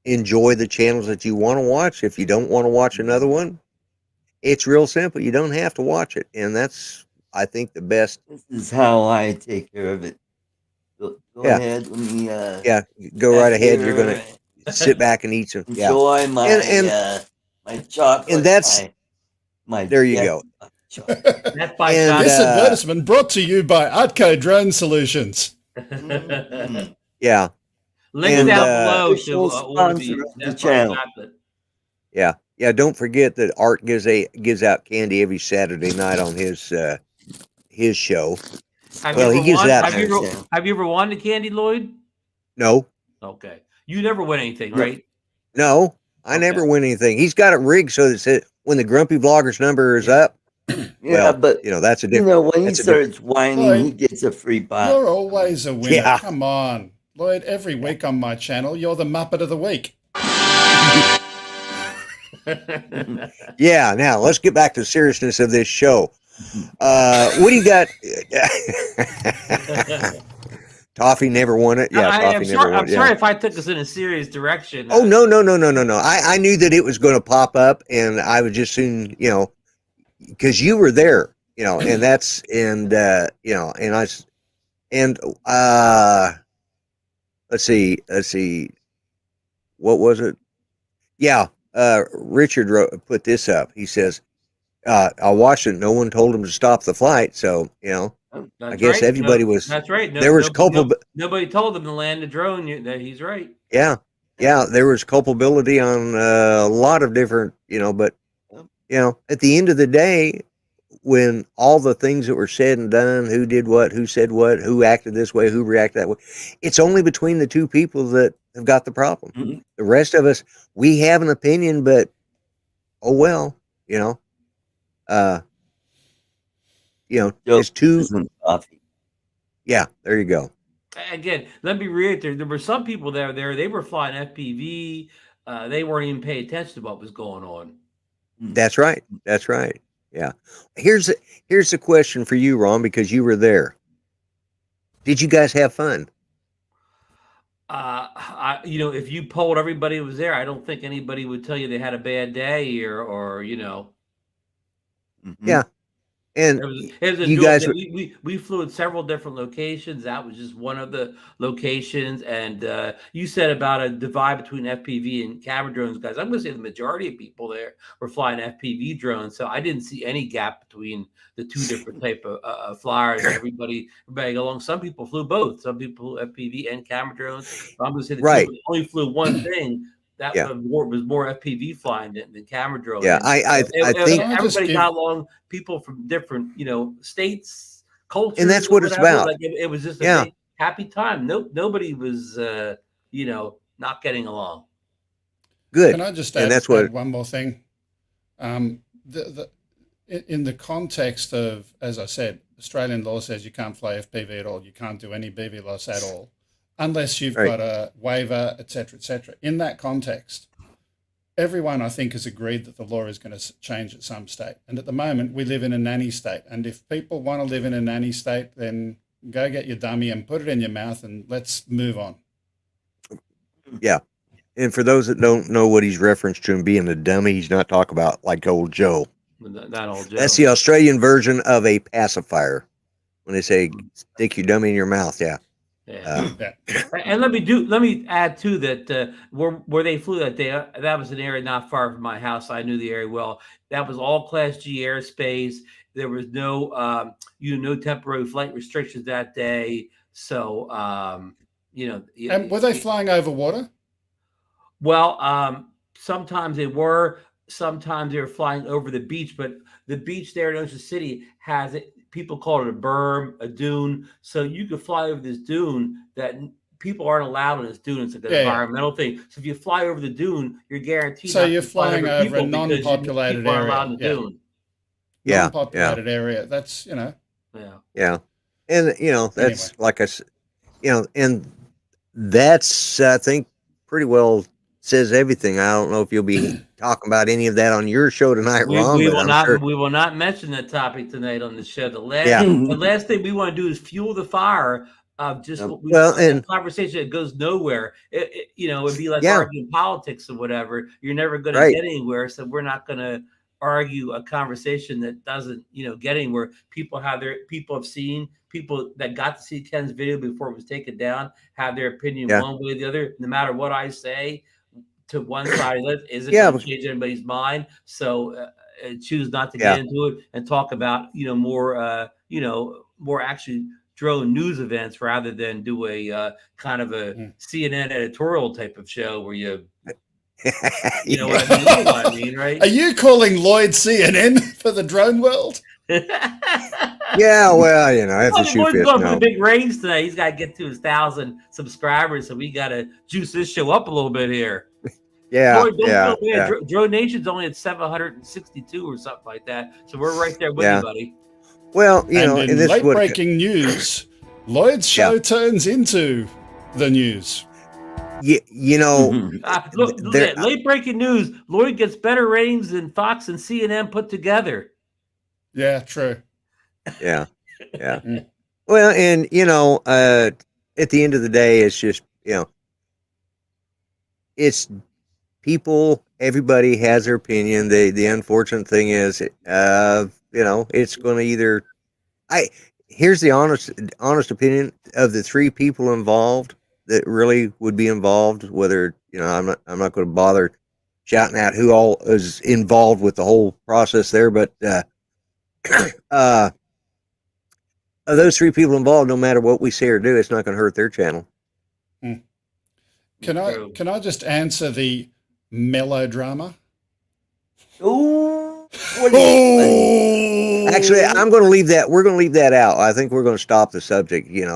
enjoy the channels that you want to watch. If you don't want to watch another one, it's real simple. You don't have to watch it, and that's I think the best. This is how I take care of it. Go Yeah, ahead. Let me yeah. Go back right ahead. You're here gonna sit back and eat some. Yeah, enjoy my my chocolate. that's my there you jet go. chocolate. That's by And This advertisement brought to you by Artco Drone Solutions. Mhm. yeah, Links and down below to Official order sponsor the of the That's by channel. chocolate. yeah. Don't forget that Art gives out candy every Saturday night on his show. Have you Well, ever he gives it won? out. Have you ever won the candy, Lloyd? No, Okay, you never win anything, No. right? no, I Okay. never win anything. He's got it rigged so that when the Grumpy Vloggers number is up, Yeah, well, but you know that's a you different. know when he That's a different. starts whining, Lloyd, he gets a free box. you're always a winner. Yeah. Come on. Lloyd, every week on my channel, you're the Muppet of the Week. Yeah. Now let's get back to the seriousness of this show. What do you got? Toffee never won it. Yeah, I'm Toffee never sorry. won I'm it. sorry Yeah. if I took us in a serious direction. Oh no. I knew that it was going to pop up, and I would just soon, you know, because you were there, you know, and that's you know, and and let's see, what was it? Yeah, Richard put this up. He says, I watched it. No one told him to stop the flight, so you know, I That's guess right. everybody No, was. that's right. There was culpable. Nobody told him to land the drone. That he's right. Yeah, there was culpability on a lot of different, you know, but you know, at the end of the day, when all the things that were said and done, who did what, who said what, who acted this way, who reacted that way, it's only between the two people that have got the problem. Mhm. The rest of us, we have an opinion, but oh well, you know, uh, Joe it's too. isn't coffee. Yeah, there you go. Again, let me reiterate. There were some people there. They were flying FPV. They weren't even paying attention to what was going on. That's right. That's right. Yeah. Here's the question for you, Ron, because you were there. Did you guys have fun? If you polled everybody who was there, I don't think anybody would tell you they had a bad day or Mhm. Yeah. And it was you guys were, we flew in several different locations. That was just one of the locations. And you said about a divide between FPV and camera drones, guys. I'm going to say the majority of people there were flying FPV drones, so I didn't see any gap between the two different type of flyers. Everybody got along. Some people flew both. Some people flew FPV and camera drones. But I'm going to say the Right. people that only flew one thing. That Yeah. was more FPV flying than camera drone. yeah, I think, Can I just everybody give- got along. People from different, states, cultures, and that's or what it's whatever. about. Like it was just a Yeah. big, happy time. Nobody was, not getting along. Good. Can I just And add, that's what- add one more thing? In the context of, as I said, Australian law says you can't fly FPV at all. You can't do any BV loss at all, unless you've Right. got a waiver, et cetera, et cetera. In that context, everyone, I think, has agreed that the law is going to change at some state. And at the moment, we live in a nanny state. And if people want to live in a nanny state, then go get your dummy and put it in your mouth and let's move on. Yeah. And for those that don't know what he's referenced to him being a dummy, he's not talking about like old Joe. That old Joe. That's the Australian version of a pacifier. When they say stick your dummy in your mouth, yeah. Yeah. Yeah. And let me add too that where they flew that day, that was an area not far from my house. I knew the area well. That was all Class G airspace. There was no no temporary flight restrictions that day. So And were they flying over water? well, sometimes they were, sometimes they were flying over the beach, but the beach there in Ocean City has it. People call it a berm, a dune. So you could fly over this dune that people aren't allowed on this dune. It's like an Yeah, yeah. environmental thing. So if you fly over the dune, you're guaranteed So not you're to fly flying over a people because non-populated people aren't allowed area. in the Yeah. dune. Yeah, Non-populated area. That's, Yeah. yeah, and that's Anyway. like I said, and that's I think pretty well says everything. I don't know if you'll be talking about any of that on your show tonight, Ron, We but will I'm not sure. we will not mention that topic tonight on the show. The Yeah. last thing we want to do is fuel the fire of just Yep. what we Well, a and conversation that goes nowhere. It'd be like yeah, arguing politics or whatever. You're never going to right, get anywhere. So we're not going to argue a conversation that doesn't get anywhere. People have seen people that got to see Ken's video before it was taken down have their opinion yeah, one way or the other. No matter what I say to one side of it isn't yeah, going to change anybody's mind. So choose not to yeah, get into it and talk about more actually drone news events rather than do a kind of a CNN editorial type of show where you know what I mean. You know what I mean, right? Are you calling Lloyd CNN for the drone world? yeah. Well, if the shoe Lloyd's fits, going for the no. big ratings tonight. He's got to get to his 1,000 subscribers, so we got to juice this show up a little bit here. Yeah, Lloyd, don't yeah, feel bad. yeah, Drone Nation's only at 762 or something like that, so we're right there with yeah. you, buddy. Well, And and in this is late what, breaking news, Lloyd's show yeah, turns into the news. Look, there, late breaking news: Lloyd gets better ratings than Fox and CNN put together. Yeah, true. yeah, yeah. Mm. Well, and at the end of the day, it's just it's people. Everybody has their opinion. The unfortunate thing is, it's going to either. Here's the honest opinion of the three people involved that really would be involved. Whether I'm not going to bother shouting out who all is involved with the whole process there, but of those three people involved, no matter what we say or do, it's not going to hurt their channel. Mm. Can I just answer the melodrama? Oh, Actually, I'm going to leave that. We're going to leave that out. I think we're going to stop the subject. And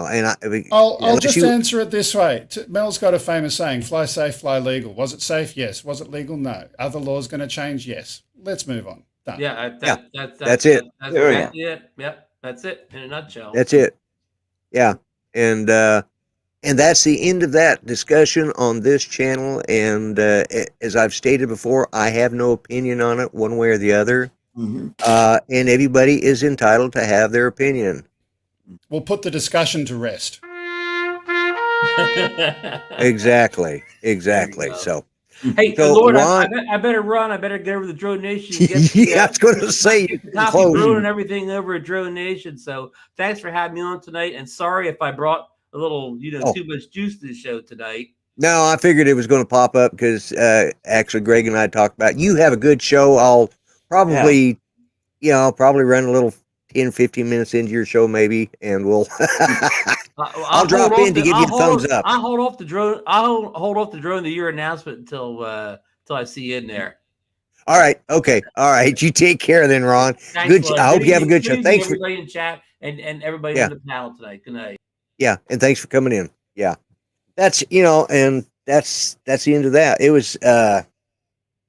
I'll just answer it this way. Mel's got a famous saying: "Fly safe, fly legal." Was it safe? Yes. Was it legal? No. Are the laws going to change? Yes. Let's move on. Done. Yeah, that's it. That's exactly it. Yep, that's it in a nutshell. That's it. Yeah, and that's the end of that discussion on this channel. And as I've stated before, I have no opinion on it one way or the other. Mm-hmm. And everybody is entitled to have their opinion. We'll put the discussion to rest. Exactly. So. Hey, So, Lord, Ron, I better run. I better get over to Drone Nation. I was going to say, get the coffee brewing and everything over at Drone Nation. So thanks for having me on tonight. And sorry if I brought a little, too much juice to the show tonight. No, I figured it was going to pop up because actually Greg and I talked about, you have a good show. I'll probably, I'll probably run a little 10, 15 minutes into your show maybe, and we'll I'll drop in to give you a thumbs up. I'll hold off the drone. I'll hold off the drone to your announcement until I see you in there. All right. Okay. All right. You take care then, Ron. Thanks, Good. I hope you have a good show. Thanks for everybody in chat and everybody on the panel tonight. Good night. Yeah, and thanks for coming in. Yeah, that's and that's the end of that. It was I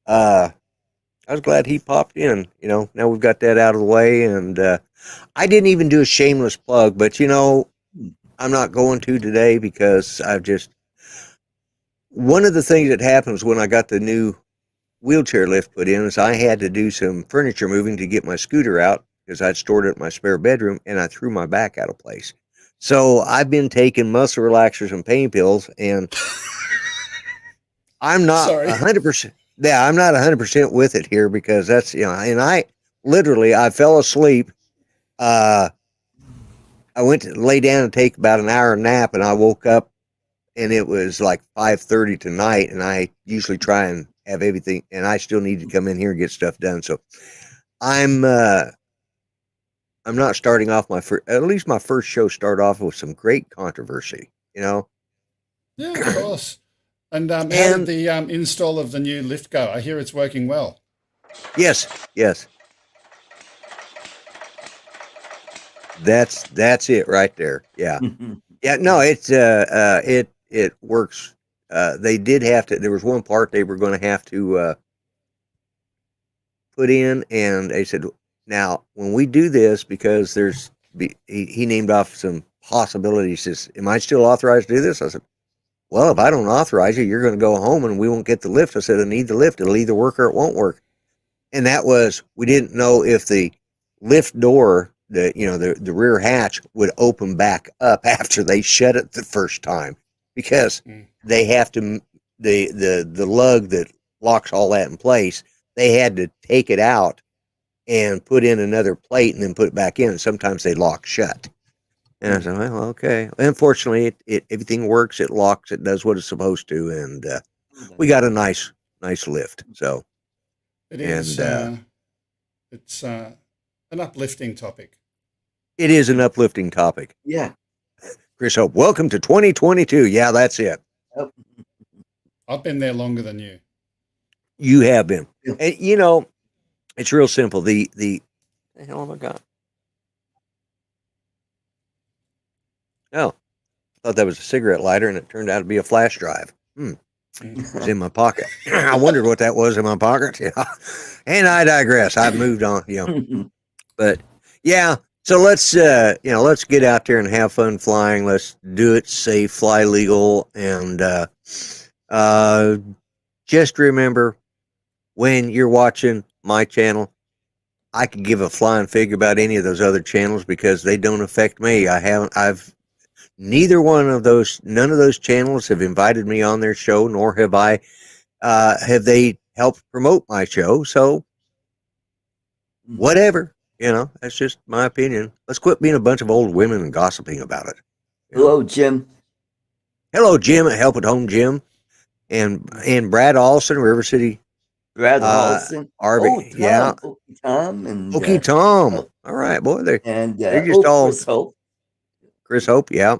was glad he popped in. Now we've got that out of the way, and I didn't even do a shameless plug, but I'm not going to today because one of the things that happens when I got the new wheelchair lift put in is I had to do some furniture moving to get my scooter out because I'd stored it in my spare bedroom and I threw my back out of place. So I've been taking muscle relaxers and pain pills, and I'm not 100%. Yeah, I'm not 100% with it here because that's, and I fell asleep I went to lay down and take about an hour nap, and I woke up, and it was like 5:30 tonight, and I usually try and have everything, and I still need to come in here and get stuff done. So I'm not starting off my first. At least my first show started off with some great controversy. Yeah, of course. And how did And the install of the new lift go? I hear it's working well. yes, that's it right there. Yeah. Yeah, no, it works. They did have to. There was one part they were going to have to put in, and they said, "Now, when we do this, because he named off some possibilities. He says, am I still authorized to do this?" I said, "Well, if I don't authorize you, you're going to go home, and we won't get the lift." I said, "I need the lift. It'll either work or it won't work." And that was, we didn't know if the lift door, the rear hatch would open back up after they shut it the first time, because they have to, the lug that locks all that in place, they had to take it out and put in another plate and then put it back in. And sometimes they lock shut. And I said, well, okay. Unfortunately, everything works. It locks. It does what it's supposed to, and we got a nice lift. So It is. It's an uplifting topic. it is an uplifting topic. Yeah. Chris Hope, welcome to 2022. Yeah, that's it. Yep. I've been there longer than you. You have been. Yeah. And it's real simple. The hell have I got? Oh, I thought that was a cigarette lighter, and it turned out to be a flash drive. It was in my pocket. I wondered what that was in my pocket. Yeah. And I digress. I've moved on, But yeah, so let's get out there and have fun flying. Let's do it safe, fly legal, and just remember, when you're watching my channel, I could give a flying fig about any of those other channels because they don't affect me. None of those channels have invited me on their show, nor have they helped promote my show. So whatever, that's just my opinion. Let's quit being a bunch of old women and gossiping about it. Hello, Jim. Hello, Jim at Help at Home Jim, and Brad Olson, River City. Brad Olson. Arby, yeah. Okie Tom. And, Tom. All right, boy. They're just all. Chris Hope. Chris Hope, yeah.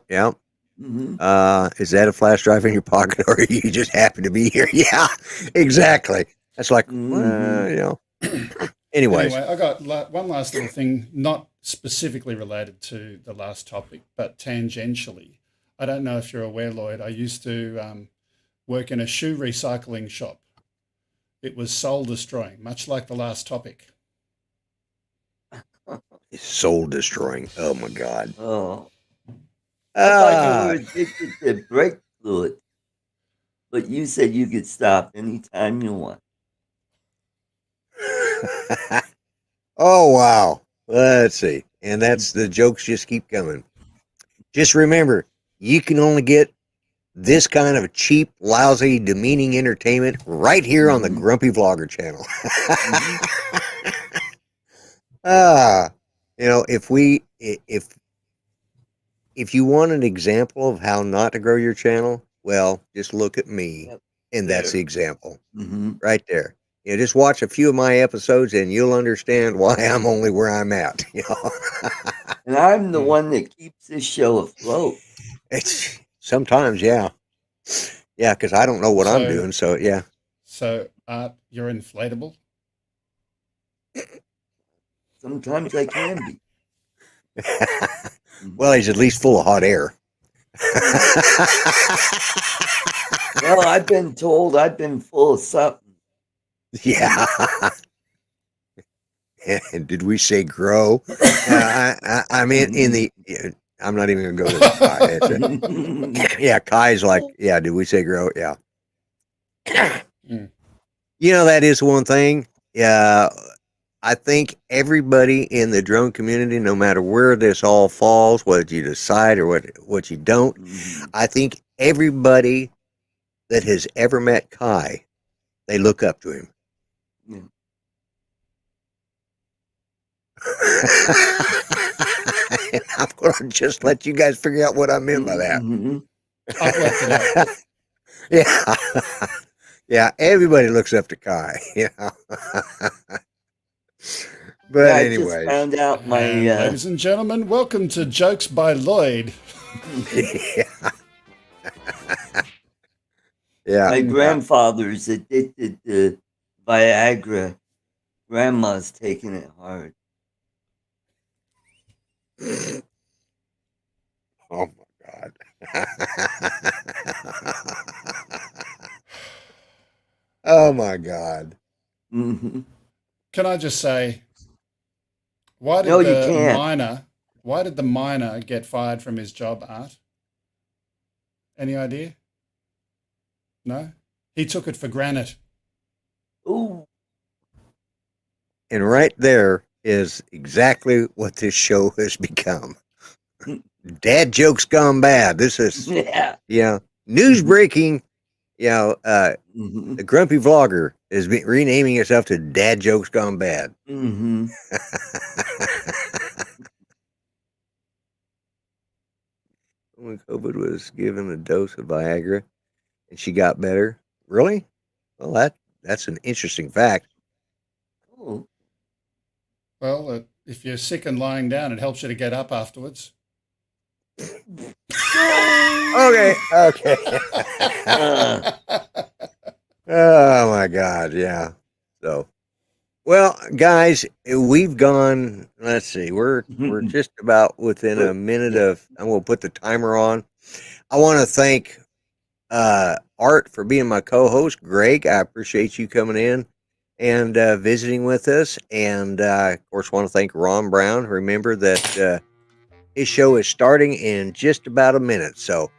Mm-hmm. Is that a flash drive in your pocket, or are you just happy to be here? Yeah, exactly. That's like, Anyways, Anyway, I got one last little thing, not specifically related to the last topic, but tangentially. I don't know if you're aware, Lloyd. I used to work in a shoe recycling shop. It was soul destroying, much like the last topic. soul destroying. Oh my God. Oh. I thought you were addicted to brake fluid, but you said you could stop anytime you want. Oh wow. Let's see. And that's the jokes just keep coming. Just remember, you can only get this kind of cheap, lousy, demeaning entertainment right here on the Grumpy Vlogger channel. If you want an example of how not to grow your channel, well, just look at me, and that's the example right there. Just watch a few of my episodes, and you'll understand why I'm only where I'm at. And I'm the one that keeps this show afloat. It's sometimes, yeah, because I don't know what I'm doing. So yeah. So you're inflatable. Sometimes I can be. Well, he's at least full of hot air. Well, I've been told I've been full of something. Yeah. Did we say grow? I mean, I'm not even going to go to Kai. Yeah, Kai's like, yeah, did we say grow? Yeah. That is one thing. Yeah. I think everybody in the drone community, no matter where this all falls, what you decide or what you don't, I think everybody that has ever met Kai, they look up to him. Yeah. I'm going just let you guys figure out what I meant by that. Mhm. I've worked it out. Yeah. Yeah, everybody looks up to Kai. Yeah. But Yeah, I just anyways. found out my And ladies and gentlemen, welcome to Jokes by Lloyd. Yeah. Yeah. my grandfather's addicted to Viagra. Grandma's taking it hard. Oh my God. Oh my God. Mhm. Can I just say, why did No, you the can't. miner get fired from his job, Art? Any idea? No? He took it for granted. Ooh. And right there is exactly what this show has become. Dad jokes gone bad. This is, Yeah. news breaking. Mhm. The grumpy vlogger is renaming itself to Dad jokes gone bad. Mhm. When COVID was given a dose of Viagra and she got better. Really? Well, that's an interesting fact. Oh. Well, if you're sick and lying down, it helps you to get up afterwards. Okay. Uh, Oh my God, yeah. So, well, guys, we've gone. Let's see, we're just about within a minute of. I'm gonna put the timer on. I want to thank Art for being my co-host. Greg, I appreciate you coming in and visiting with us. And of course, want to thank Ron Brown. Remember that his show is starting in just about a minute, so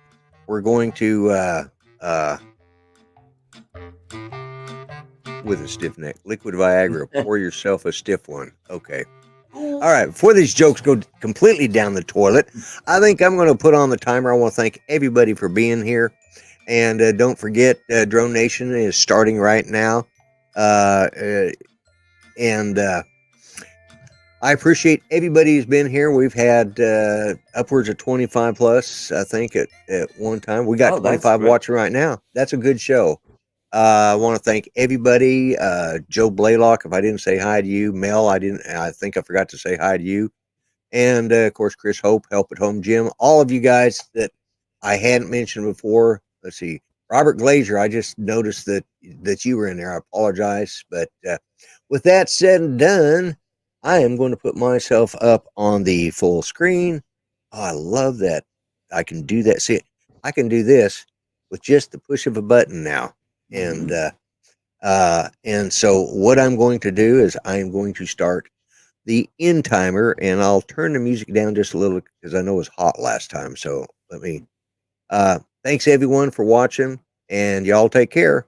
we're going to. With a stiff neck. Liquid Viagra. Pour yourself a stiff one. Okay. All right. Before these jokes go completely down the toilet, I think I'm going to put on the timer. I want to thank everybody for being here. And don't forget, Drone Nation is starting right now. And I appreciate everybody who's been here. We've had upwards of 25 plus, I think, at one time. We got 25 watching right now. That's a good show. I want to thank everybody. Joe Blaylock, if I didn't say hi to you. Mel, I think I forgot to say hi to you. And of course, Chris Hope, Help at Home Jim. All of you guys that I hadn't mentioned before. Let's see, Robert Glazer. I just noticed that you were in there. I apologize, but with that said and done, I am going to put myself up on the full screen. Oh, I love that. I can do that. See, I can do this with just the push of a button now. And so what I'm going to do is I'm going to start the end timer, and I'll turn the music down just a little because I know it was hot last time. So let me. Thanks everyone for watching, and y'all take care.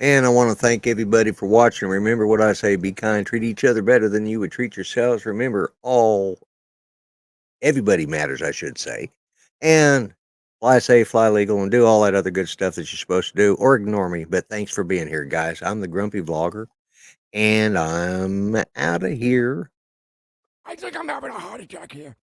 And I want to thank everybody for watching. Remember what I say, be kind, treat each other better than you would treat yourselves. Remember, everybody matters, I should say. And fly safe, fly legal, and do all that other good stuff that you're supposed to do, or ignore me. But thanks for being here, guys. I'm the Grumpy Vlogger, and I'm out of here. I think I'm having a heart attack here.